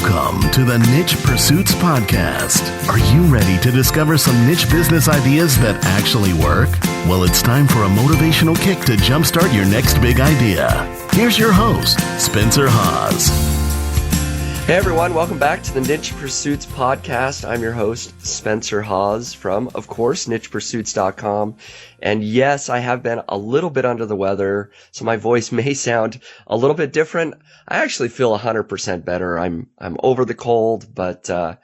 Welcome to the Niche Pursuits Podcast. Are you ready to discover some niche business ideas that actually work? Well, it's time for a motivational kick to jumpstart your next big idea. Here's your host, Spencer Hawes. Hey everyone, welcome back to the Niche Pursuits Podcast. I'm your host, Spencer Hawes from, of course, nichepursuits.com. And yes, I have been a little bit under the weather, so my voice may sound a little bit different. I actually feel 100% better. I'm over the cold, but the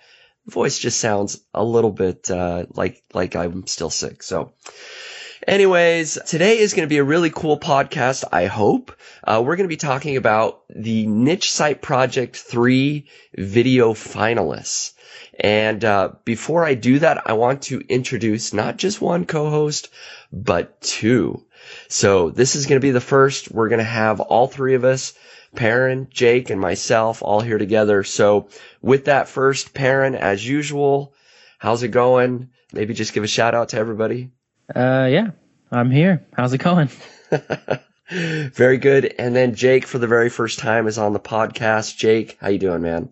voice just sounds a little bit like I'm still sick. So anyways, today is going to be a really cool podcast, I hope. We're going to be talking about the Niche Site Project 3 video finalists. And before I do that, I want to introduce not just one co-host, but two. So this is going to be the first. We're going to have all three of us, Perrin, Jake, and myself, all here together. So with that first, Perrin, as usual, how's it going? Maybe just give a shout out to everybody. Yeah, I'm here. How's it going? Very good. And then Jake, for the very first time, is on the podcast. Jake, how you doing, man?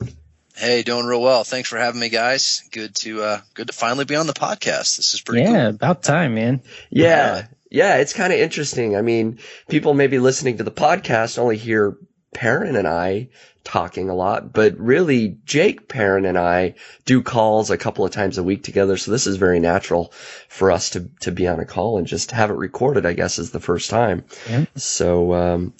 Hey, doing real well. Thanks for having me, guys. Good to finally be on the podcast. This is pretty cool. Yeah, about time, man. Yeah, it's kind of interesting. I mean, people maybe listening to the podcast only hear Perrin and I talking a lot, but really Jake, Perrin, and I do calls a couple of times a week together. So this is very natural for us to be on a call and just have it recorded, I guess, is the first time. Yeah. So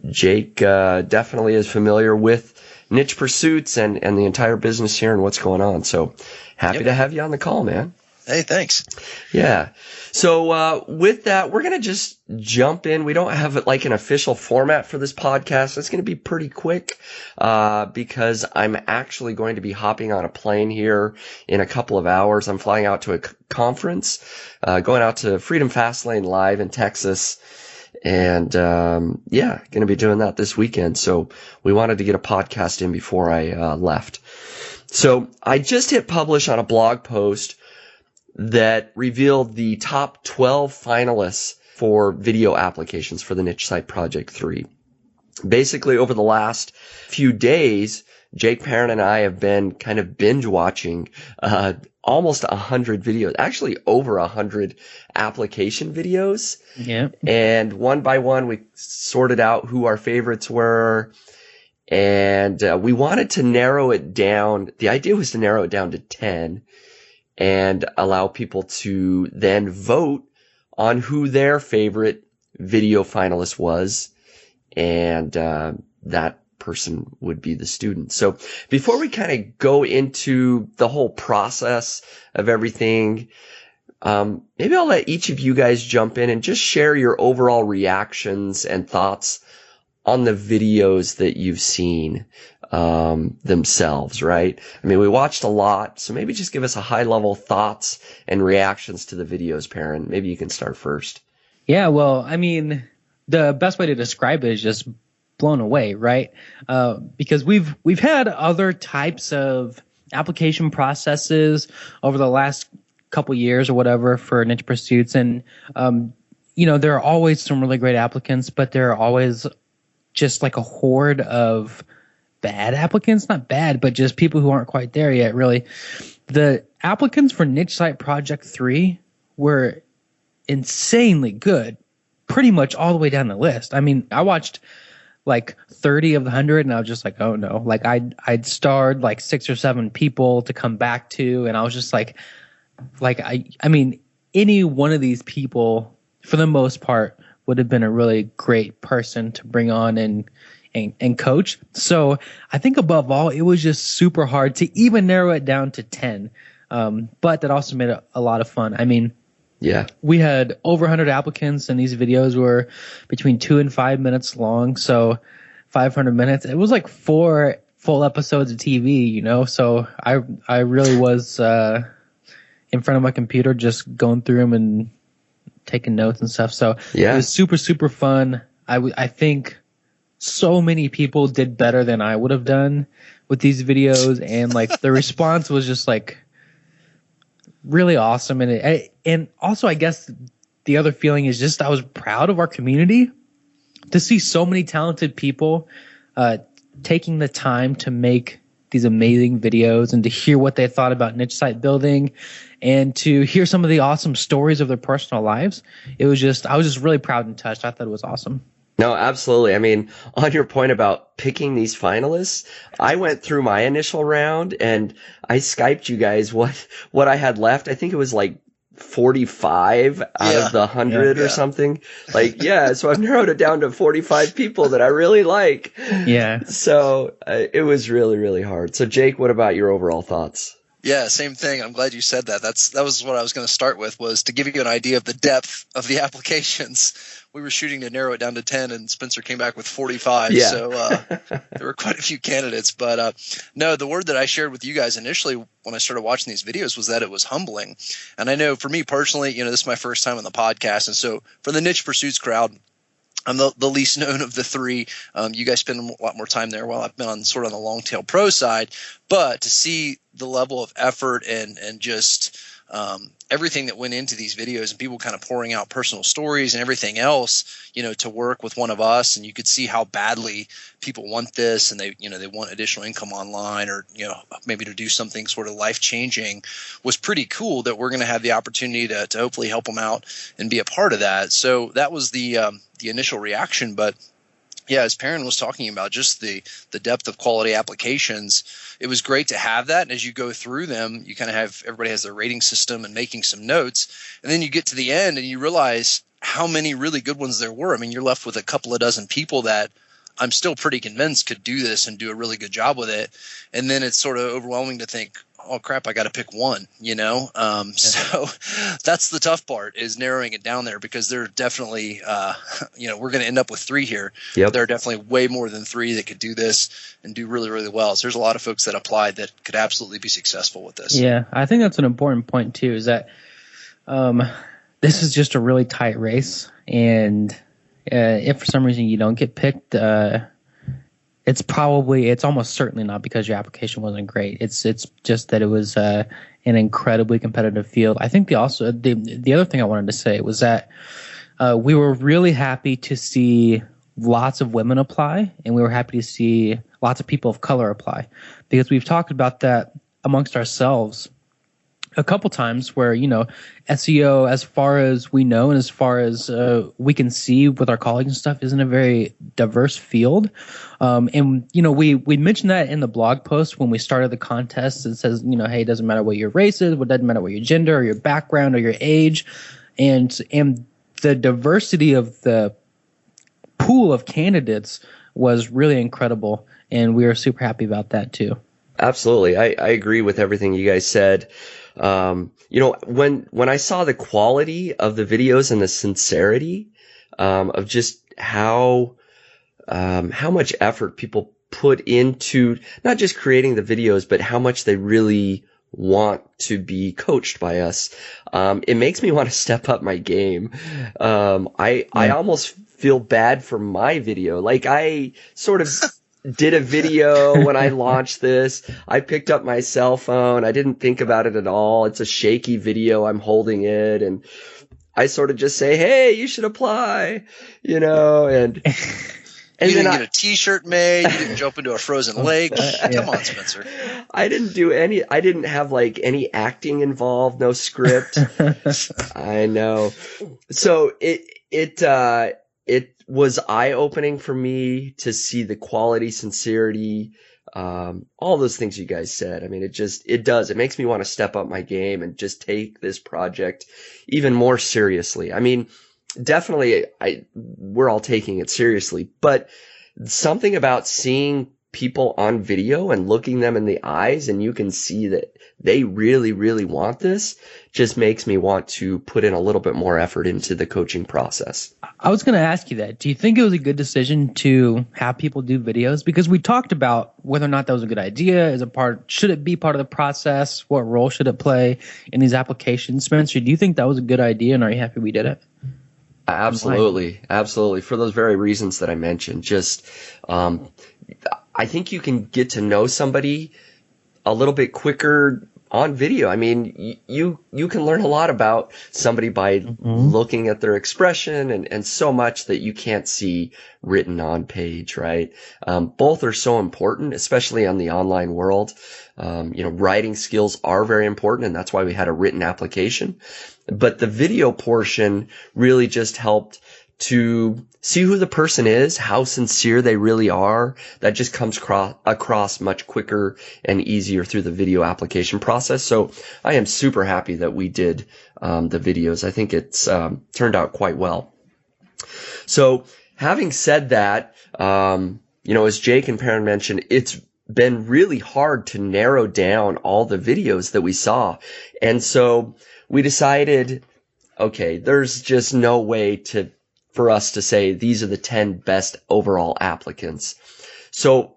Jake definitely is familiar with Niche Pursuits and the entire business here and what's going on. So happy to have you on the call, man. Hey, thanks. Yeah. So with that, we're going to just jump in. We don't have like an official format for this podcast. It's going to be pretty quick because I'm actually going to be hopping on a plane here in a couple of hours. I'm flying out to a conference, going out to Freedom Fastlane Live in Texas. And going to be doing that this weekend. So we wanted to get a podcast in before I left. So I just hit publish on a blog post that revealed the top 12 finalists for video applications for the Niche Site Project 3. Basically, over the last few days, Jake, Perrin, and I have been kind of binge watching almost 100 videos, actually over 100 application videos. Yeah. And one by one, we sorted out who our favorites were. And we wanted to narrow it down. The idea was to narrow it down to 10 and allow people to then vote on who their favorite video finalist was. And that person would be the student. So before we kind of go into the whole process of everything, maybe I'll let each of you guys jump in and just share your overall reactions and thoughts on the videos that you've seen themselves, right? I mean, we watched a lot, so maybe just give us a high-level thoughts and reactions to the videos, Perrin. Maybe you can start first. Yeah, well, I mean, the best way to describe it is just blown away, right? Because we've had other types of application processes over the last couple years or whatever for Niche Pursuits, and there are always some really great applicants, but there are always just like a horde of bad applicants. Not bad, but just people who aren't quite there yet, really. The applicants for Niche Site Project 3 were insanely good, pretty much all the way down the list. I mean, I watched like 30 of the 100 and I was just like, oh no. Like I'd starred like 6 or 7 people to come back to, and I was just like I mean, any one of these people for the most part would have been a really great person to bring on and coach. So I think above all, it was just super hard to even narrow it down to 10. But that also made it a lot of fun. I mean, yeah, we had over 100 applicants, and these videos were between 2 and 5 minutes long. So 500 minutes. It was like 4 full episodes of TV, So I really was in front of my computer just going through them and taking notes and stuff. So It was super, super fun. I think so many people did better than I would have done with these videos, and like the response was just like really awesome. And also, I guess the other feeling is just I was proud of our community to see so many talented people taking the time to make these amazing videos and to hear what they thought about niche site building and to hear some of the awesome stories of their personal lives. I was just really proud and touched. I thought it was awesome. No, absolutely. I mean, on your point about picking these finalists, I went through my initial round and I Skyped you guys what I had left. I think it was like 45 out of the 100 or something. Like, so I've narrowed it down to 45 people that I really like. Yeah. So it was really, really hard. So Jake, what about your overall thoughts? Yeah, same thing. I'm glad you said that. That was what I was going to start with, was to give you an idea of the depth of the applications. We were shooting to narrow it down to 10, and Spencer came back with 45. Yeah. So there were quite a few candidates. But no, the word that I shared with you guys initially when I started watching these videos was that it was humbling. And I know for me personally, this is my first time on the podcast. And so for the Niche Pursuits crowd, I'm the least known of the three. You guys spend a lot more time there while I've been on sort of on the long tail pro side. But to see the level of effort and just everything that went into these videos and people kind of pouring out personal stories and everything else, to work with one of us, and you could see how badly people want this and they want additional income online or, maybe to do something sort of life changing, was pretty cool that we're going to have the opportunity to hopefully help them out and be a part of that. So that was the initial reaction. But yeah, as Perrin was talking about, just the depth of quality applications, it was great to have that. And as you go through them, you kind of have everybody has their rating system and making some notes. And then you get to the end and you realize how many really good ones there were. I mean, you're left with a couple of dozen people that I'm still pretty convinced could do this and do a really good job with it. And then it's sort of overwhelming to think, oh crap, I got to pick one, So that's the tough part, is narrowing it down there, because there are definitely, we're going to end up with 3 here. Yep. There are definitely way more than 3 that could do this and do really, really well. So there's a lot of folks that applied that could absolutely be successful with this. Yeah, I think that's an important point too, is that this is just a really tight race. And if for some reason you don't get picked, it's almost certainly not because your application wasn't great. It's just that it was an incredibly competitive field. I think the other thing I wanted to say was that we were really happy to see lots of women apply, and we were happy to see lots of people of color apply, because we've talked about that amongst ourselves a couple times, where SEO, as far as we know and as far as we can see with our colleagues and stuff, isn't a very diverse field. And we mentioned that in the blog post when we started the contest. It says, hey, it doesn't matter what your race is, it doesn't matter what your gender or your background or your age, and the diversity of the pool of candidates was really incredible, and we were super happy about that too. Absolutely. I agree with everything you guys said. When I saw the quality of the videos and the sincerity of just how much effort people put into not just creating the videos, but how much they really want to be coached by us, it makes me want to step up my game. I almost feel bad for my video. Like, I sort of did a video when I launched this. I picked up my cell phone. I didn't think about it at all. It's a shaky video. I'm holding it, and I sort of just say, hey, you should apply, and you didn't get a T-shirt made. You didn't jump into a frozen lake. Come on, Spencer. I didn't have like any acting involved, no script. I know. So it was eye-opening for me to see the quality, sincerity, all those things you guys said. I mean, it makes me want to step up my game and just take this project even more seriously. I mean, definitely we're all taking it seriously, but something about seeing people on video and looking them in the eyes, and you can see that they really, really want this, just makes me want to put in a little bit more effort into the coaching process. I was going to ask you that. Do you think it was a good decision to have people do videos? Because we talked about whether or not that was a good idea. Should it be part of the process? What role should it play in these applications? Spencer, do you think that was a good idea, and are you happy we did it? Absolutely. Absolutely. For those very reasons that I mentioned, just, I think you can get to know somebody a little bit quicker on video. I mean, you can learn a lot about somebody by looking at their expression and so much that you can't see written on page, right? Both are so important, especially on the online world. Writing skills are very important, and that's why we had a written application. But the video portion really just helped to see who the person is, how sincere they really are. That just comes across much quicker and easier through the video application process. So I am super happy that we did the videos. I think it's turned out quite well. So having said that, as Jake and Perrin mentioned, it's been really hard to narrow down all the videos that we saw. And so we decided, okay, there's just no way for us to say these are the 10 best overall applicants. So,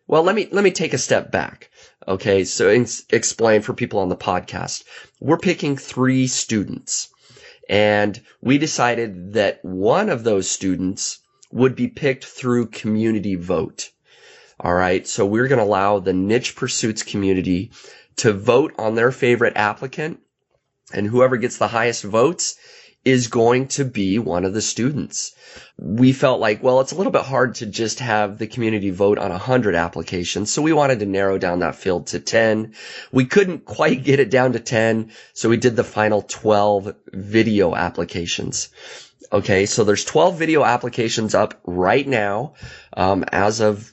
well, let me take a step back. Okay, so explain for people on the podcast. We're picking 3 students, and we decided that one of those students would be picked through community vote. All right, so we're going to allow the Niche Pursuits community to vote on their favorite applicant, and whoever gets the highest votes is going to be one of the students. We felt like, well, it's a little bit hard to just have the community vote on 100 applications, so we wanted to narrow down that field to 10. We couldn't quite get it down to 10, so we did the final 12 video applications. Okay, so there's 12 video applications up right now, as of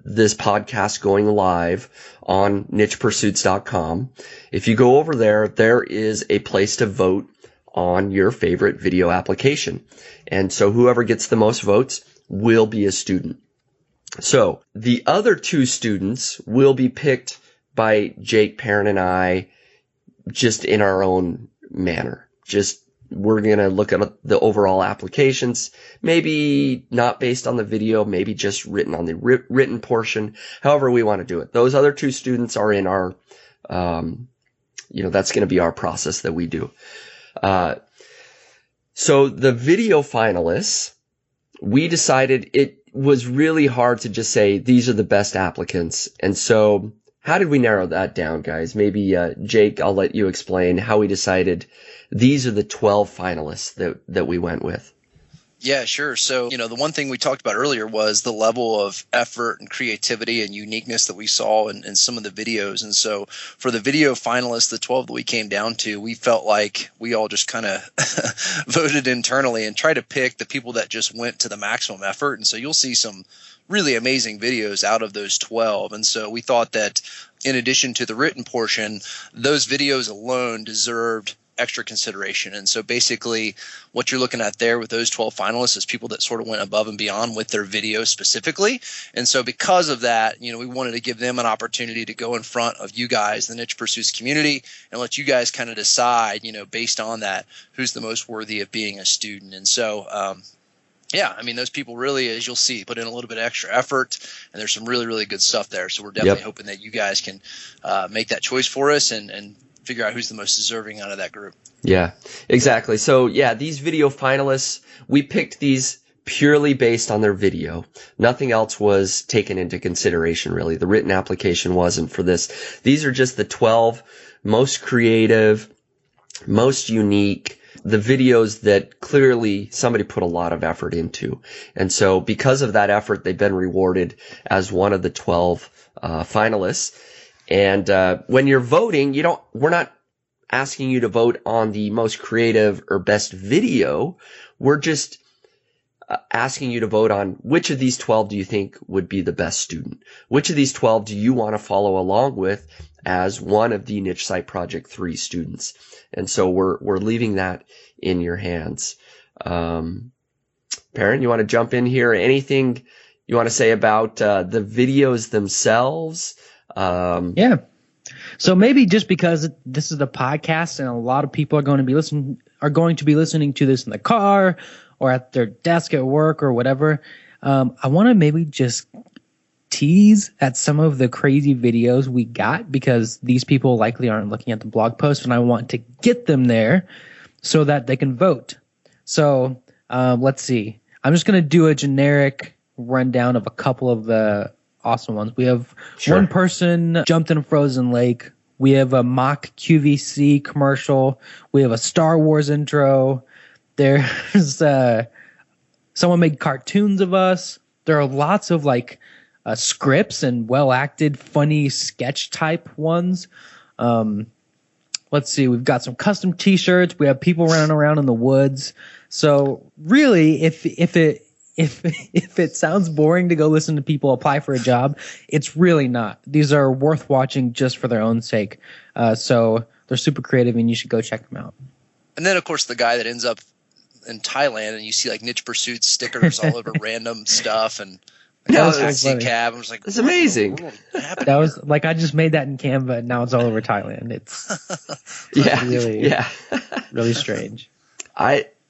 this podcast going live on nichepursuits.com. If you go over there, there is a place to vote on your favorite video application. And so whoever gets the most votes will be a student. So the other 2 students will be picked by Jake, Perrin, and I just in our own manner. We're going to look at the overall applications, maybe not based on the video, maybe just written on the written portion, however we want to do it. Those other 2 students are in our, that's going to be our process that we do. So the video finalists, we decided it was really hard to just say these are the best applicants. And so how did we narrow that down, guys? Maybe, Jake, I'll let you explain how we decided these are the 12 finalists that we went with. Yeah, sure. So, the one thing we talked about earlier was the level of effort and creativity and uniqueness that we saw in some of the videos. And so for the video finalists, the 12 that we came down to, we felt like we all just kind of voted internally and tried to pick the people that just went to the maximum effort. And so you'll see some really amazing videos out of those 12. And so we thought that in addition to the written portion, those videos alone deserved extra consideration. And so basically what you're looking at there with those 12 finalists is people that sort of went above and beyond with their video specifically. And so because of that, we wanted to give them an opportunity to go in front of you guys, the Niche Pursuits community, and let you guys kind of decide, based on that, who's the most worthy of being a student. And so, those people really, as you'll see, put in a little bit of extra effort, and there's some really, really good stuff there. So we're definitely hoping that you guys can make that choice for us and figure out who's the most deserving out of that group. Yeah, exactly. So these video finalists, we picked these purely based on their video. Nothing else was taken into consideration, really. The written application wasn't for this. These are just the 12 most creative, most unique, the videos that clearly somebody put a lot of effort into. And so because of that effort, they've been rewarded as one of the 12 finalists. And when you're voting, we're not asking you to vote on the most creative or best video. We're just asking you to vote on which of these 12 do you think would be the best student? Which of these 12 do you want to follow along with as one of the Niche Site Project 3 students? And so we're leaving that in your hands. Perrin, you want to jump in here? Anything you want to say about the videos themselves? Yeah. So maybe just because this is a podcast and a lot of people are going to be listening to this in the car or at their desk at work or whatever, I want to maybe just tease at some of the crazy videos we got because these people likely aren't looking at the blog post, and I want to get them there so that they can vote. So let's see. I'm just going to do a generic rundown of a couple of the awesome ones. We have one person jumped in a frozen lake We have a mock QVC commercial. We have a Star Wars intro. There's someone made cartoons of us. There are lots of like scripts and well-acted, funny sketch type ones. Let's see. We've got some custom T-shirts. We have people running around in the woods. So really, if it sounds boring to go listen to people apply for a job, it's really not. These are worth watching just for their own sake. So they're super creative, and you should go check them out. And then, of course, the guy that ends up in Thailand, and you see like Niche Pursuit stickers all over random stuff, and taxi cab. I was like, it's amazing. That was like, I just made that in Canva, and now it's all over Thailand. It's really strange.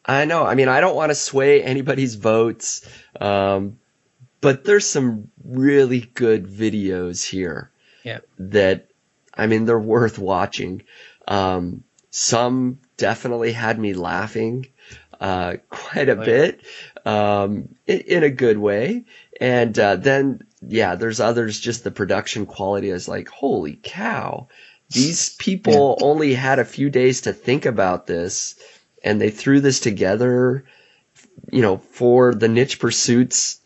I know. I mean, I don't want to sway anybody's votes, but there's some really good videos here. Yeah. That, I mean, they're worth watching. Some definitely had me laughing quite a bit, in a good way. And then, there's others, just the production quality is like, holy cow, these people only had a few days to think about this, and they threw this together, for the Niche Pursuits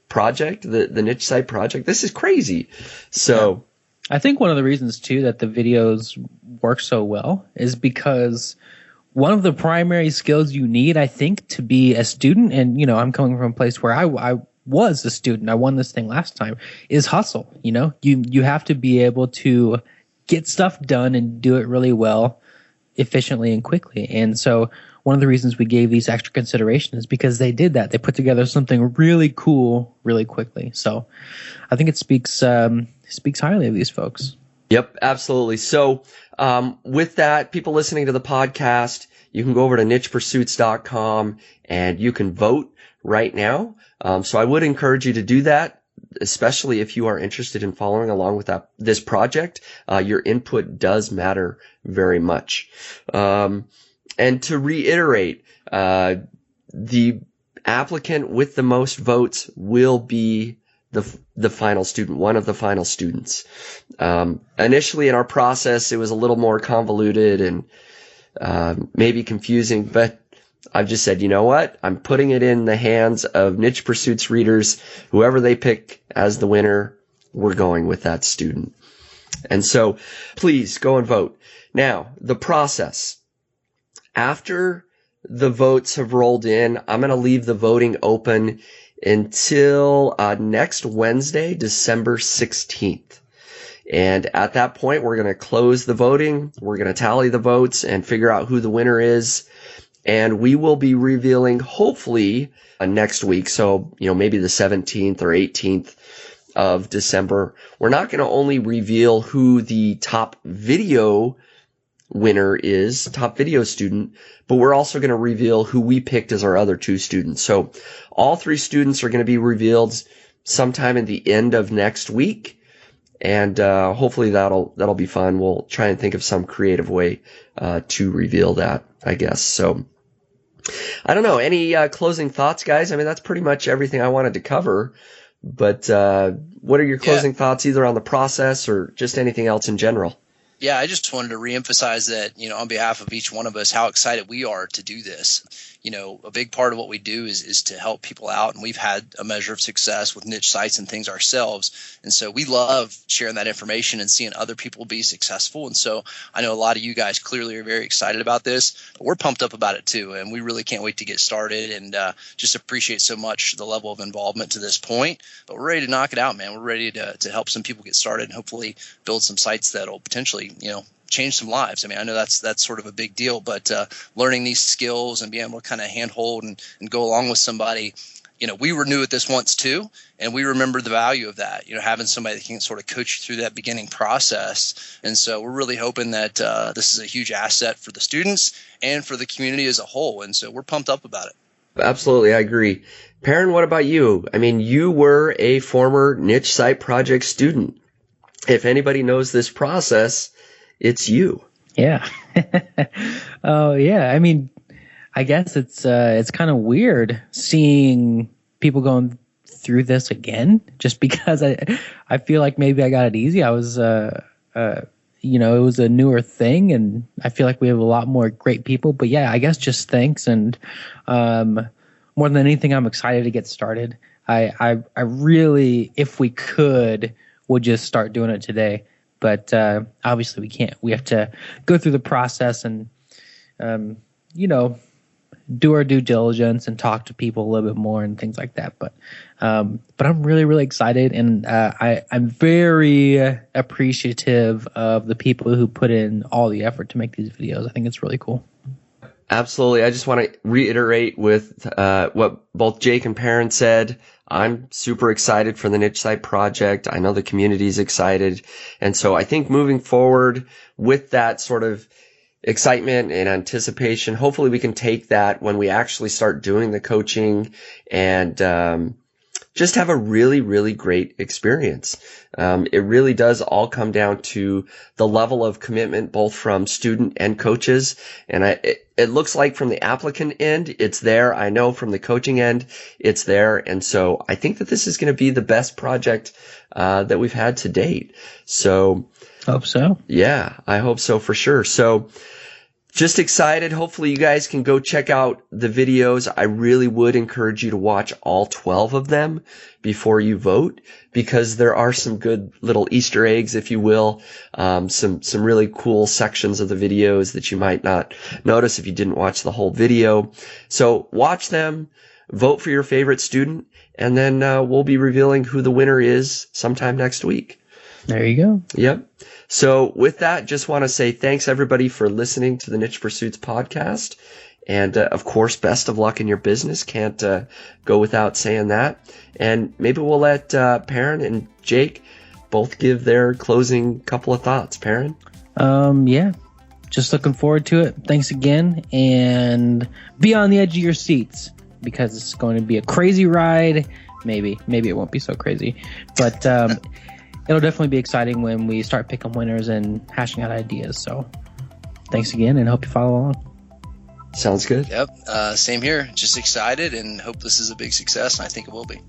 project, the niche site project. This is crazy. So I think one of the reasons too that the videos work so well is because one of the primary skills you need, I think, to be a student, and I'm coming from a place where I was a student, I won this thing last time, is hustle. You have to be able to get stuff done and do it really well, efficiently and quickly. And so one of the reasons we gave these extra consideration is because they did that. They put together something really cool really quickly. So I think it speaks highly of these folks. Yep, absolutely. So with that, people listening to the podcast, you can go over to nichepursuits.com and you can vote right now. So I would encourage you to do that, especially if you are interested in following along with this project. Your input does matter very much. And to reiterate, the applicant with the most votes will be the final student, one of the final students. Initially in our process, it was a little more convoluted and maybe confusing, but I've just said, you know what? I'm putting it in the hands of Niche Pursuits readers. Whoever they pick as the winner, we're going with that student. And so please go and vote. Now, the process. After the votes have rolled in, I'm going to leave the voting open until next Wednesday, December 16th. And at that point, we're going to close the voting. We're going to tally the votes and figure out who the winner is. And we will be revealing, hopefully, next week. So, maybe the 17th or 18th of December. We're not going to only reveal who the top video winner is, top video student, but we're also going to reveal who we picked as our other two students. So all three students are going to be revealed sometime in the end of next week. And hopefully that'll be fun. We'll try and think of some creative way to reveal that, I guess. So I don't know. Any closing thoughts, guys? I mean, that's pretty much everything I wanted to cover. But what are your closing thoughts, either on the process or just anything else in general? Yeah, I just wanted to reemphasize that, on behalf of each one of us, how excited we are to do this. A big part of what we do is to help people out, and we've had a measure of success with niche sites and things ourselves. And so we love sharing that information and seeing other people be successful. And so I know a lot of you guys clearly are very excited about this, but we're pumped up about it too. And we really can't wait to get started, and just appreciate so much the level of involvement to this point. But we're ready to knock it out, man. We're ready to help some people get started and hopefully build some sites that'll potentially, change some lives. I mean, I know that's sort of a big deal, but learning these skills and being able to kind of handhold and go along with somebody, we were new at this once too, and we remember the value of that, having somebody that can sort of coach you through that beginning process. And so we're really hoping that this is a huge asset for the students and for the community as a whole. And so we're pumped up about it. Absolutely, I agree. Perrin, what about you? I mean, you were a former Niche Site Project student. If anybody knows this process, it's you. Yeah. Oh, yeah. I mean, I guess it's kind of weird seeing people going through this again, just because I feel like maybe I got it easy. I was you know, it was a newer thing, and I feel like we have a lot more great people. But yeah, I guess just thanks. And more than anything, I'm excited to get started. I really, if we could, would just start doing it today. But obviously we can't. We have to go through the process and, you know, do our due diligence and talk to people a little bit more and things like that. But I'm really, really excited, and I'm very appreciative of the people who put in all the effort to make these videos. I think it's really cool. Absolutely. I just want to reiterate with what both Jake and Perrin said. I'm super excited for the Niche Site project. I know the community's excited. And so I think moving forward with that sort of excitement and anticipation, hopefully we can take that when we actually start doing the coaching and just have a really, really great experience. It really does all come down to the level of commitment, both from student and coaches. And it looks like from the applicant end, it's there. I know from the coaching end, it's there. And so I think that this is going to be the best project that we've had to date. So hope so. Yeah, I hope so for sure. So just excited. Hopefully you guys can go check out the videos. I really would encourage you to watch all 12 of them before you vote, because there are some good little Easter eggs, if you will, some really cool sections of the videos that you might not notice if you didn't watch the whole video. So watch them, vote for your favorite student, and then we'll be revealing who the winner is sometime next week. There you go. Yep. So with that, just want to say thanks everybody for listening to the Niche Pursuits podcast. And of course, best of luck in your business. Can't go without saying that. And maybe we'll let Perrin and Jake both give their closing couple of thoughts. Perrin? Yeah. Just looking forward to it. Thanks again. And be on the edge of your seats, because it's going to be a crazy ride. Maybe it won't be so crazy. But it'll definitely be exciting when we start picking winners and hashing out ideas. So thanks again, and hope you follow along. Sounds good. Yep. Same here. Just excited and hope this is a big success, and I think it will be.